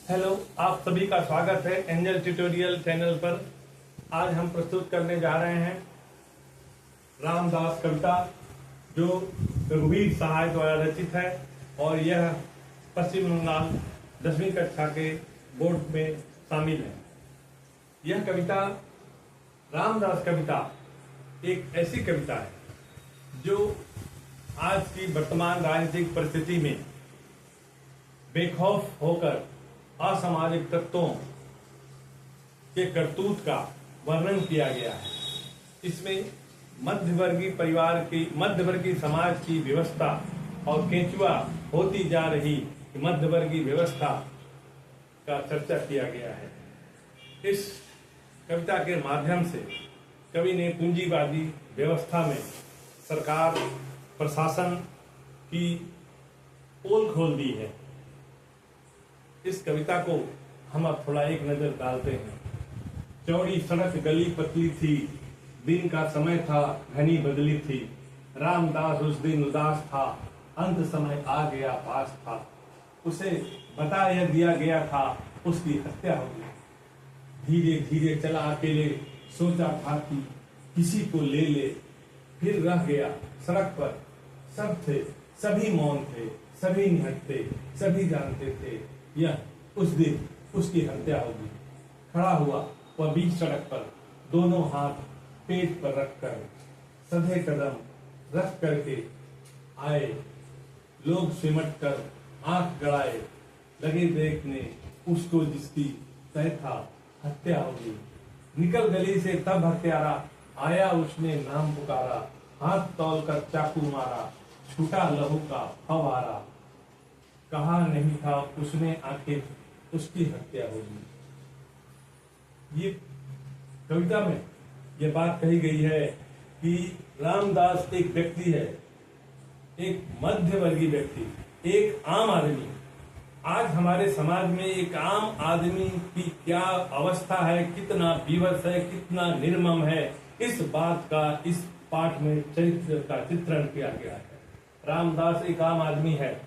Hello, आप सभी का स्वागत है एंजल ट्यूटोरियल चैनल पर। आज हम प्रस्तुत करने जा रहे हैं रामदास कविता, जो रघुवीर सहाय द्वारा रचित है और यह पश्चिम बंगाल 10वीं कक्षा के बोर्ड में शामिल है। यह कविता, रामदास कविता, एक ऐसी कविता है जो आज की वर्तमान राजनीतिक परिस्थिति में बेखौफ होकर असामाजिक तत्वों के करतूत का वर्णन किया गया है। इसमें मध्यवर्गीय समाज की व्यवस्था और केंचुआ होती जा रही मध्यवर्गीय व्यवस्था का चर्चा किया गया है। इस कविता के माध्यम से कवि ने पूंजीवादी व्यवस्था में सरकार प्रशासन की पोल खोल दी है। इस कविता को हम अब थोड़ा एक नजर डालते हैं। चौड़ी सड़क गली पतली थी, दिन का समय था घनी बदली थी। रामदास उस दिन उदास था, अंत समय आ गया पास था। उसे बता दिया गया था उसकी हत्या हो गई। धीरे धीरे चला अकेले, सोचा था कि किसी को ले ले। फिर रह गया सड़क पर, सब थे, सभी मौन थे, सभी निहत्थे, सभी जानते थे यह उस दिन उसकी हत्या होगी। खड़ा हुआ वह बीच सड़क पर, दोनों हाथ पेट पर रखकर, सधे कदम रख करके आए लोग, सिमट कर आंख गड़ाए लगे देखने उसको जिसकी तय था हत्या होगी। निकल गली से तब हत्यारा आया, उसने नाम पुकारा, हाथ तौल कर चाकू मारा, छूटा लहू का फवारा। कहा नहीं था उसने आखिर उसकी हत्या होगी। ये कविता में यह बात कही गई है कि रामदास एक व्यक्ति है, एक मध्यवर्गीय व्यक्ति, एक आम आदमी। आज हमारे समाज में एक आम आदमी की क्या अवस्था है, कितना विवश है, कितना निर्मम है, इस बात का इस पाठ में चरित्र का चित्रण किया गया है। रामदास एक आम आदमी है,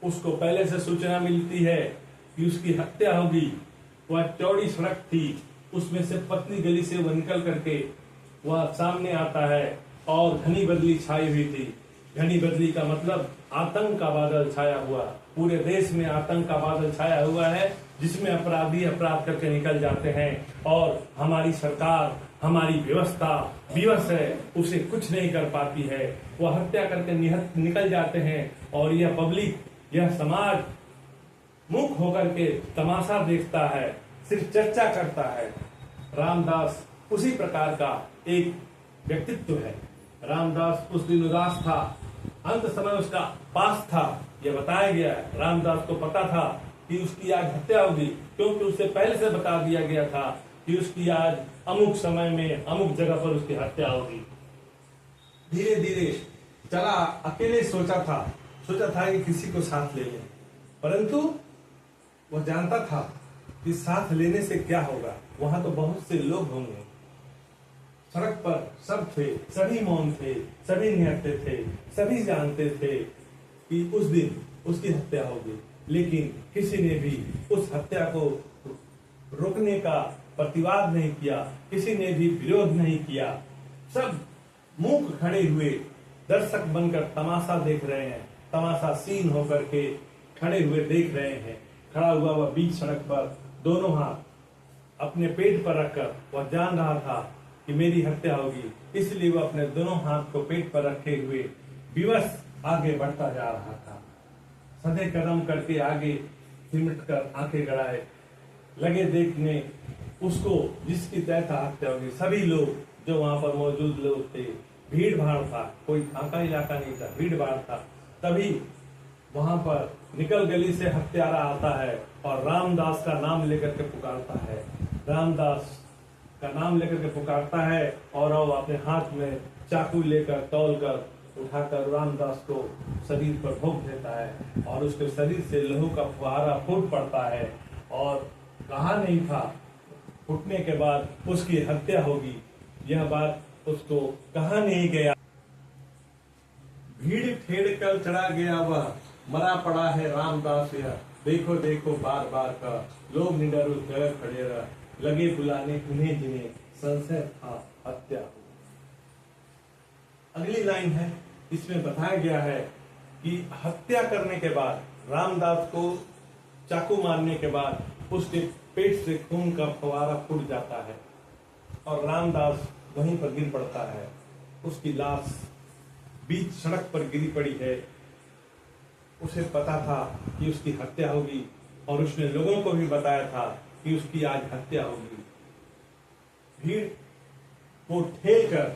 उसको पहले से सूचना मिलती है कि उसकी हत्या होगी। वह चौड़ी सड़क थी, उसमें से पतली गली से वह निकल करके वह सामने आता है और घनी बदली छाई हुई थी। घनी बदली का मतलब आतंक का बादल छाया हुआ, पूरे देश में आतंक का बादल छाया हुआ है, जिसमें अपराधी अपराध करके निकल जाते हैं और हमारी सरकार, हमारी व्यवस्था विवश है, उसे कुछ नहीं कर पाती है। वह हत्या करके निकल जाते हैं और यह पब्लिक, यह समाज मुख होकर के तमाशा देखता है, सिर्फ चर्चा करता है। रामदास उसी प्रकार का एक व्यक्तित्व है। रामदास उस दिन उदास था, अंत समय उसका पास था, यह बताया गया है। रामदास को पता था कि उसकी आज हत्या होगी, क्योंकि उससे पहले से बता दिया गया था कि उसकी आज अमुक समय में अमुक जगह पर उसकी हत्या होगी। धीरे धीरे चला, अकेले सोचा था कि किसी को साथ ले ले, परंतु वह जानता था कि साथ लेने से क्या होगा। वहां तो बहुत से लोग होंगे। सड़क पर सब थे, सभी मौन थे, सभी निहत्थे थे, सभी जानते थे कि उस दिन उसकी हत्या होगी, लेकिन किसी ने भी उस हत्या को रोकने का प्रतिवाद नहीं किया, किसी ने भी विरोध नहीं किया। सब मूक खड़े हुए दर्शक बनकर तमाशा देख रहे हैं, तमाशा सीन होकर के खड़े हुए देख रहे हैं। खड़ा हुआ वह बीच सड़क पर, दोनों हाथ अपने पेट पर रखकर वह जान रहा था कि मेरी हत्या होगी, इसलिए वह अपने दोनों हाथ को पेट पर रखे हुए विवश आगे बढ़ता जा रहा था। सधे कदम करके आगे सिमट कर आंखें गड़ाए लगे देखने उसको जिसकी तय था हत्या होगी। सभी लोग जो वहां पर मौजूद लोग थे, भीड़ भाड़ था, कोई फांका इलाका नहीं था, भीड़ भाड़ था। तभी वहां पर निकल गली से हत्यारा आता है और रामदास का नाम लेकर के पुकारता है। रामदास का नाम लेकर के पुकारता है और वो अपने हाथ में चाकू लेकर तौल कर उठाकर रामदास को शरीर पर भोंक देता है और उसके शरीर से लहू का फुहारा फूट पड़ता है। और कहा नहीं था फूटने के बाद उसकी हत्या होगी, यह बात उसको कहा नहीं गया। भीड़ ठेड़ कर चढ़ा गया वह, मरा पड़ा है रामदास यह, देखो देखो बार बार का, लोग निडर उस जगह खड़े रह, लगे बुलाने उन्हें जिन्हें संशय था हत्या हो। अगली लाइन है, इसमें बताया गया है कि हत्या करने के बाद, रामदास को चाकू मारने के बाद उसके पेट से खून का फवारा फूट जाता है और रामदास वहीं पर गिर पड़ता है। उसकी लाश बीच सड़क पर गिरी पड़ी है। उसे पता था कि उसकी हत्या होगी और उसने लोगों को भी बताया था कि उसकी आज हत्या होगी। भीड़ को ठेल कर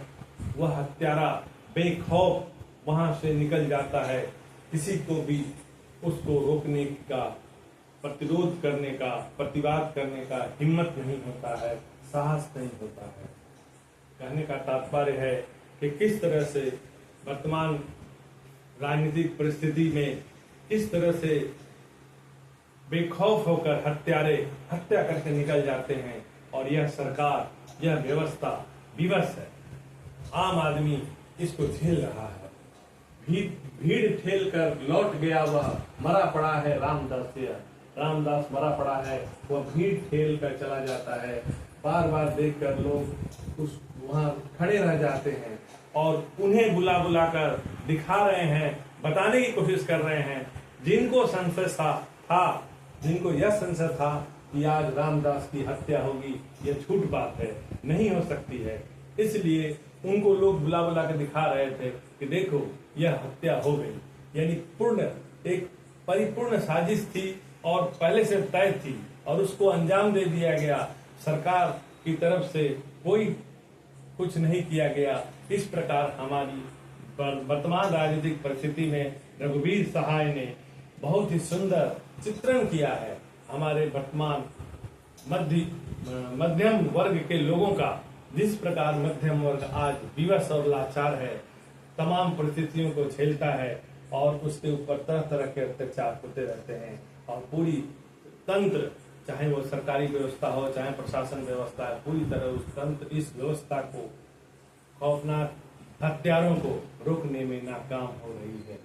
वह हत्यारा बेखौफ वहां से निकल जाता है। किसी को भी उसको रोकने का, प्रतिरोध करने का, प्रतिवाद करने का हिम्मत नहीं होता है, साहस नहीं होता है। कहने का तात्पर्य है कि किस तरह से वर्तमान राजनीतिक परिस्थिति में किस तरह से बेखौफ होकर हत्यारे हत्या करके निकल जाते हैं और यह सरकार, यह व्यवस्था विवश है। आम आदमी इसको झेल रहा है। भीड़ ठेल कर लौट गया, वह मरा पड़ा है रामदास मरा पड़ा है, वह भीड़ ठेल कर चला जाता है। बार बार देखकर लोग उस वहां खड़े रह जाते हैं और उन्हें बुला बुला कर दिखा रहे हैं, बताने की कोशिश कर रहे हैं। जिनको संशय था, जिनको यह संशय था कि आज रामदास की हत्या होगी, यह झूठ बात है, नहीं हो सकती है। इसलिए उनको लोग बुला बुला कर दिखा रहे थे कि देखो यह हत्या हो गई। यानी एक परिपूर्ण साजिश थी और पहले से तय थी और उसको अंजाम दे दिया गया। सरकार की तरफ से कोई कुछ नहीं किया गया। इस प्रकार हमारी वर्तमान राजनीतिक परिस्थिति में रघुवीर सहाय ने बहुत ही सुंदर चित्रण किया है हमारे वर्तमान मध्यम वर्ग के लोगों का। जिस प्रकार मध्यम वर्ग आज विवश और लाचार है, तमाम परिस्थितियों को झेलता है और उसके ऊपर तरह तरह के अत्याचार होते रहते हैं और पूरी तंत्र, चाहे वो सरकारी व्यवस्था हो, चाहे प्रशासन व्यवस्था है, पूरी तरह उस तंत्र, इस व्यवस्था को, खौफनाक हत्यारों को रोकने में नाकाम हो रही है।